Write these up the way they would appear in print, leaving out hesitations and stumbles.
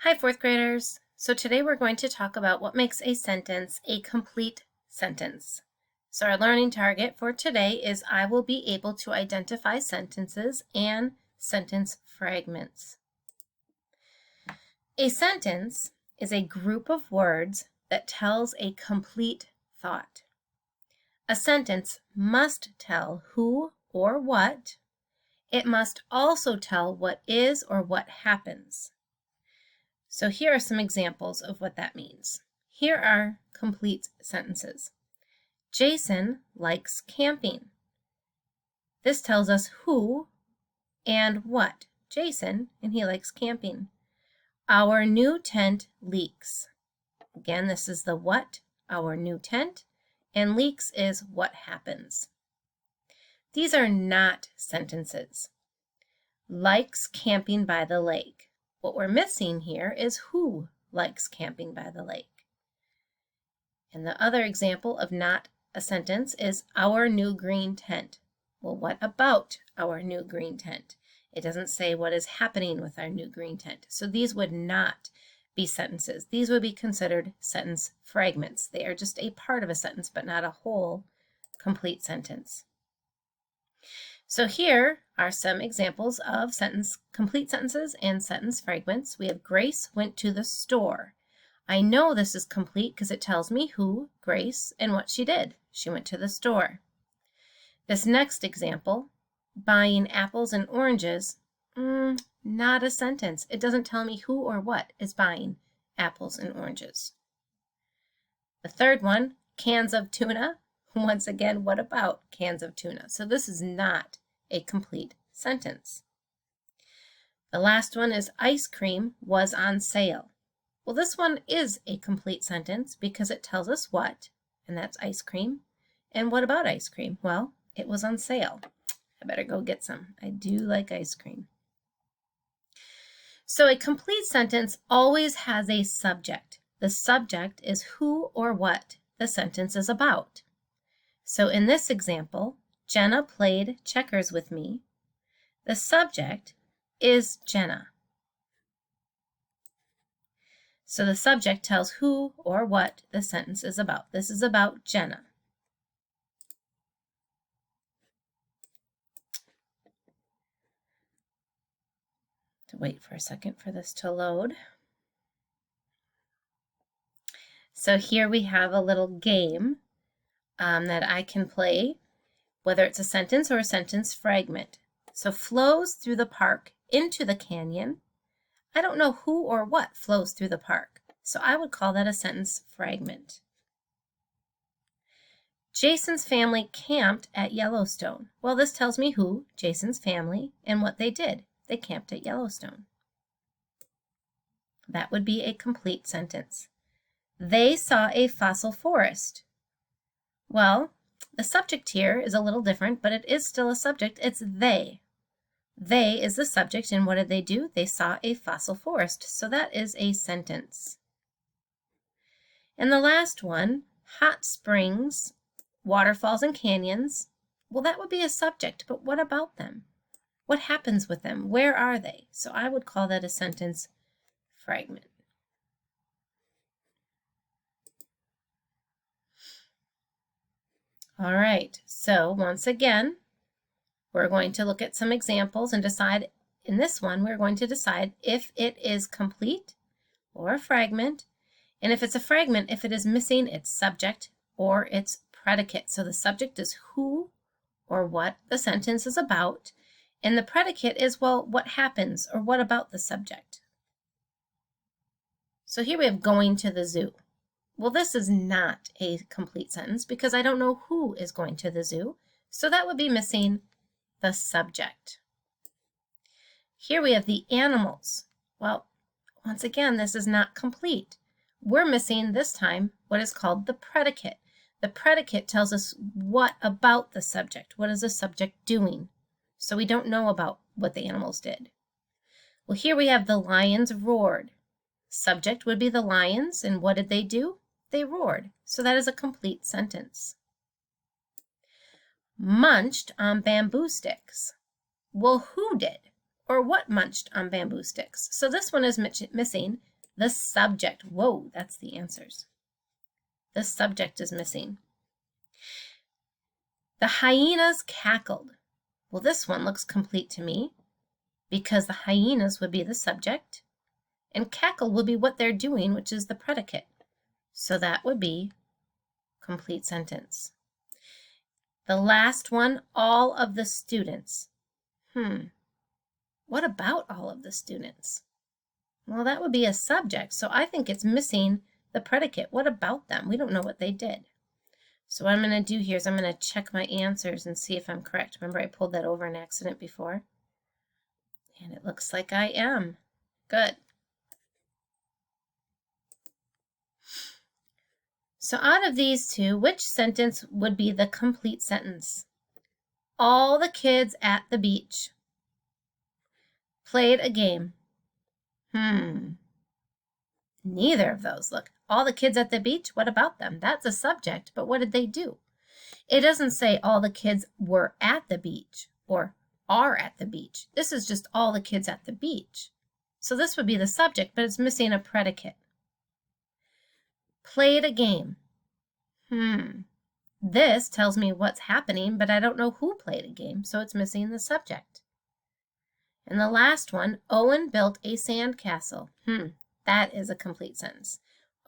Hi, fourth graders. So today we're going to talk about what makes a sentence a complete sentence. So our learning target for today is I will be able to identify sentences and sentence fragments. A sentence is a group of words that tells a complete thought. A sentence must tell who or what. It must also tell what is or what happens. So here are some examples of what that means. Here are complete sentences. Jason likes camping. This tells us who and what. Jason, and he likes camping. Our new tent leaks. Again, this is the what, our new tent, and leaks is what happens. These are not sentences. Likes camping by the lake. What we're missing here is who likes camping by the lake. And the other example of not a sentence is our new green tent. Well, what about our new green tent? It doesn't say what is happening with our new green tent. So these would not be sentences. These would be considered sentence fragments. They are just a part of a sentence, but not a whole complete sentence. So here are some examples of complete sentences and sentence fragments. We have Grace went to the store. I know this is complete because it tells me who, Grace, and what she did. She went to the store. This next example, buying apples and oranges, not a sentence. It doesn't tell me who or what is buying apples and oranges. The third one, cans of tuna. Once again, what about cans of tuna? So this is not a complete sentence. The last one is ice cream was on sale. Well, this one is a complete sentence because it tells us what, and that's ice cream. And what about ice cream? Well, it was on sale. I better go get some. I do like ice cream. So a complete sentence always has a subject. The subject is who or what the sentence is about. So in this example, Jenna played checkers with me. The subject is Jenna. So the subject tells who or what the sentence is about. This is about Jenna. To wait for a second for this to load. So here we have a little game that I can play, whether it's a sentence or a sentence fragment. So flows through the park into the canyon. I don't know who or what flows through the park, so I would call that a sentence fragment. Jason's family camped at Yellowstone. Well, this tells me who, Jason's family, and what they did. They camped at Yellowstone. That would be a complete sentence. They saw a fossil forest. Well, the subject here is a little different, but it is still a subject. It's they. They is the subject, and what did they do? They saw a fossil forest. So that is a sentence. And the last one, hot springs, waterfalls, and canyons. Well, that would be a subject, but what about them? What happens with them? Where are they? So I would call that a sentence fragment. All right, so once again, we're going to look at some examples and decide, in this one, we're going to decide if it is complete or a fragment. And if it's a fragment, if it is missing its subject or its predicate. So the subject is who or what the sentence is about. And the predicate is, well, what happens or what about the subject? So here we have going to the zoo. Well, this is not a complete sentence because I don't know who is going to the zoo. So that would be missing the subject. Here we have the animals. Well, once again, this is not complete. We're missing this time what is called the predicate. The predicate tells us what about the subject. What is the subject doing? So we don't know about what the animals did. Well, here we have the lions roared. Subject would be the lions, and what did they do? They roared. So that is a complete sentence. Munched on bamboo sticks. Well, who did or what munched on bamboo sticks? So this one is missing The subject. Whoa, that's the answers. The subject is missing. The hyenas cackled. Well, this one looks complete to me because the hyenas would be the subject and cackle will be what they're doing, which is the predicate. So that would be complete sentence. The last one, all of the students. What about all of the students? Well, that would be a subject, so I think it's missing the predicate. What about them? We don't know what they did. So what I'm going to do here is I'm going to check my answers and see if I'm correct. Remember, I pulled that over an accident before? And it looks like I am. Good. So out of these two, which sentence would be the complete sentence? All the kids at the beach played a game. Neither of those. Look, all the kids at the beach, what about them? That's a subject, but what did they do? It doesn't say all the kids were at the beach or are at the beach. This is just all the kids at the beach. So this would be the subject, but it's missing a predicate. Played a game. This tells me what's happening, but I don't know who played a game, so it's missing the subject. And the last one, Owen built a sandcastle. That is a complete sentence.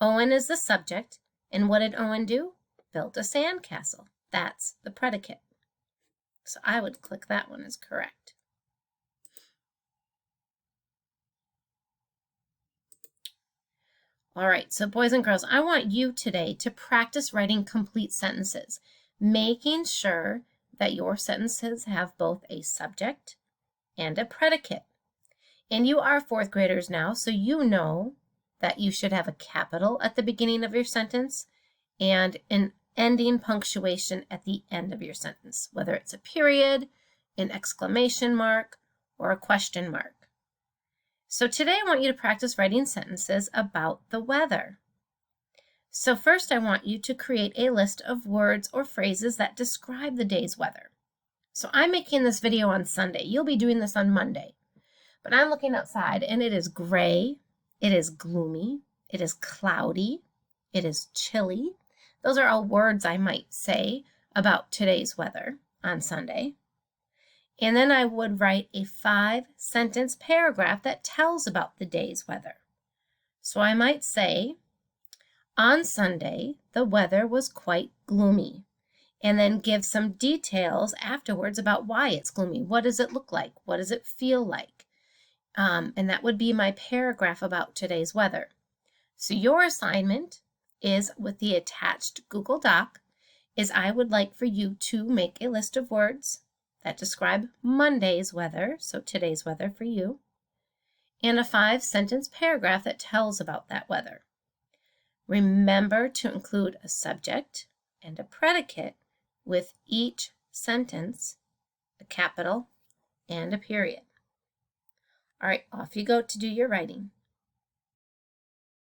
Owen is the subject, and what did Owen do? Built a sandcastle. That's the predicate. So I would click that one as correct. All right, so boys and girls, I want you today to practice writing complete sentences, making sure that your sentences have both a subject and a predicate. And you are fourth graders now, so you know that you should have a capital at the beginning of your sentence and an ending punctuation at the end of your sentence, whether it's a period, an exclamation mark, or a question mark. So today I want you to practice writing sentences about the weather. So first I want you to create a list of words or phrases that describe the day's weather. So I'm making this video on Sunday. You'll be doing this on Monday. But I'm looking outside and it is gray, it is gloomy, it is cloudy, it is chilly. Those are all words I might say about today's weather on Sunday. And then I would write a 5-sentence paragraph that tells about the day's weather. So I might say, on Sunday, the weather was quite gloomy, and then give some details afterwards about why it's gloomy. What does it look like? What does it feel like? And that would be my paragraph about today's weather. So your assignment is with the attached Google Doc is I would like for you to make a list of words that describe Monday's weather, so today's weather for you, and a 5-sentence paragraph that tells about that weather. Remember to include a subject and a predicate with each sentence, a capital and a period. All right, off you go to do your writing.